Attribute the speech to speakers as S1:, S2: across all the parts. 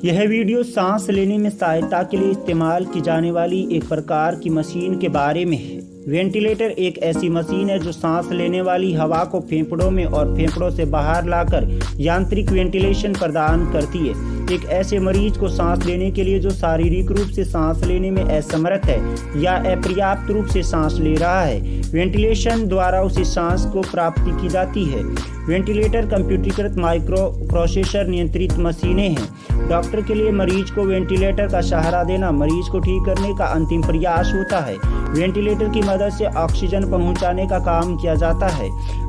S1: यह वीडियो सांस लेने में सहायता के लिए इस्तेमाल की जाने वाली एक प्रकार की मशीन के बारे में है। वेंटिलेटर एक ऐसी मशीन है जो सांस लेने वाली हवा को फेफड़ों में और फेफड़ों से बाहर लाकर यांत्रिक वेंटिलेशन प्रदान करती है। एक ऐसे मरीज को सांस लेने के लिए जो शारीरिक रूप से सांस लेने में असमर्थ है या अपर्याप्त रूप से सांस ले रहा है, वेंटिलेशन द्वारा उसे सांस को प्राप्ति की जाती है। वेंटिलेटर कंप्यूटरीकृत माइक्रो प्रोसेसर नियंत्रित मशीनें हैं। डॉक्टर के लिए मरीज को वेंटिलेटर का सहारा देना मरीज को ठीक करने का अंतिम प्रयास होता है। वेंटिलेटर की मदद से ऑक्सीजन पहुंचाने का काम किया जाता है।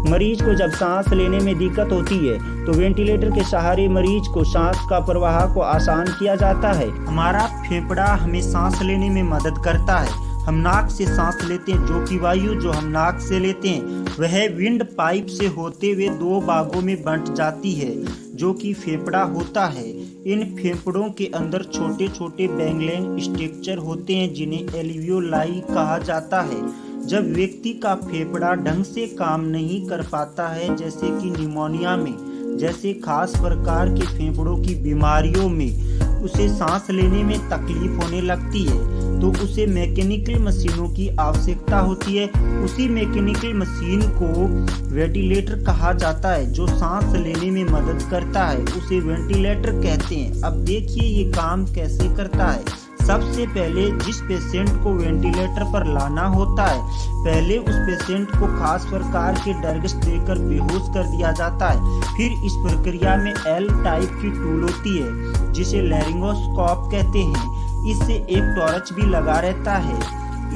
S1: मरीज को जब सांस लेने में दिक्कत होती है तो वेंटिलेटर के सहारे मरीज को सांस का प्रवाह को आसान किया जाता है। हमारा फेफड़ा हमें सांस लेने में मदद करता है। हम नाक से सांस लेते हैं, जो कि वायु जो हम नाक से लेते हैं वह विंड पाइप से होते हुए दो भागों में बंट जाती है, जो कि फेफड़ा होता है। इन फेफड़ों के अंदर छोटे छोटे बैंगलेन स्ट्रक्चर होते हैं जिन्हें एल्वियोलाई कहा जाता है। जब व्यक्ति का फेफड़ा ढंग से काम नहीं कर पाता है, जैसे कि निमोनिया में, जैसे खास प्रकार के फेफड़ों की बीमारियों में उसे सांस लेने में तकलीफ होने लगती है, तो उसे मैकेनिकल मशीनों की आवश्यकता होती है। उसी मैकेनिकल मशीन को वेंटिलेटर कहा जाता है, जो सांस लेने में मदद करता है। उसे वेंटिलेटर कहते हैं। अब देखिए ये काम कैसे करता है। सबसे पहले जिस पेशेंट को वेंटिलेटर पर लाना होता है, पहले उस पेशेंट को खास प्रकार के ड्रग्स देकर बेहोश कर दिया जाता है। फिर इस प्रक्रिया में एल टाइप की टूल होती है जिसे लैरिंगोस्कोप कहते हैं। इससे एक टॉर्च भी लगा रहता है।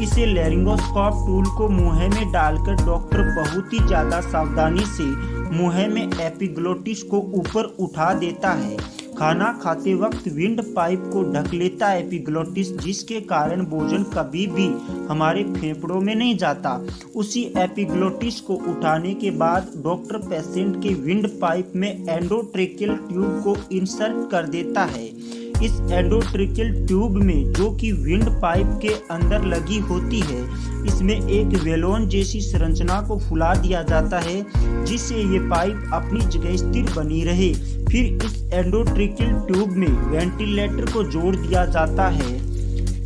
S1: इसे लैरिंगोस्कोप टूल को मुंह में डालकर डॉक्टर बहुत ही ज्यादा सावधानी से मुंह में एपिग्लोटिस को ऊपर उठा देता है। खाना खाते वक्त विंड पाइप को ढक लेता है एपिग्लोटिस, जिसके कारण भोजन कभी भी हमारे फेफड़ों में नहीं जाता। उसी एपिग्लोटिस को उठाने के बाद डॉक्टर पेशेंट के विंड पाइप में एंडोट्रेकियल ट्यूब को इंसर्ट कर देता है। इस एंडोट्रेकियल ट्यूब में, जो कि विंड पाइप के अंदर लगी होती है, इसमें एक वेलोन जैसी संरचना को फुला दिया जाता है, जिससे ये पाइप अपनी जगह स्थिर बनी रहे। फिर इस एंडोट्रेकियल ट्यूब में वेंटिलेटर को जोड़ दिया जाता है।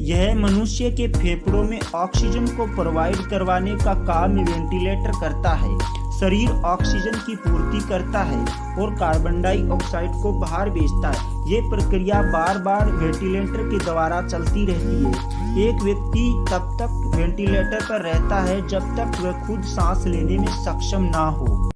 S1: यह मनुष्य के फेफड़ों में ऑक्सीजन को प्रोवाइड करवाने का काम वेंटिलेटर करता है। शरीर ऑक्सीजन की पूर्ति करता है और कार्बन डाइऑक्साइड को बाहर भेजता है। ये प्रक्रिया बार बार वेंटिलेटर के द्वारा चलती रहती है। एक व्यक्ति तब तक वेंटिलेटर पर रहता है जब तक वह खुद सांस लेने में सक्षम ना हो।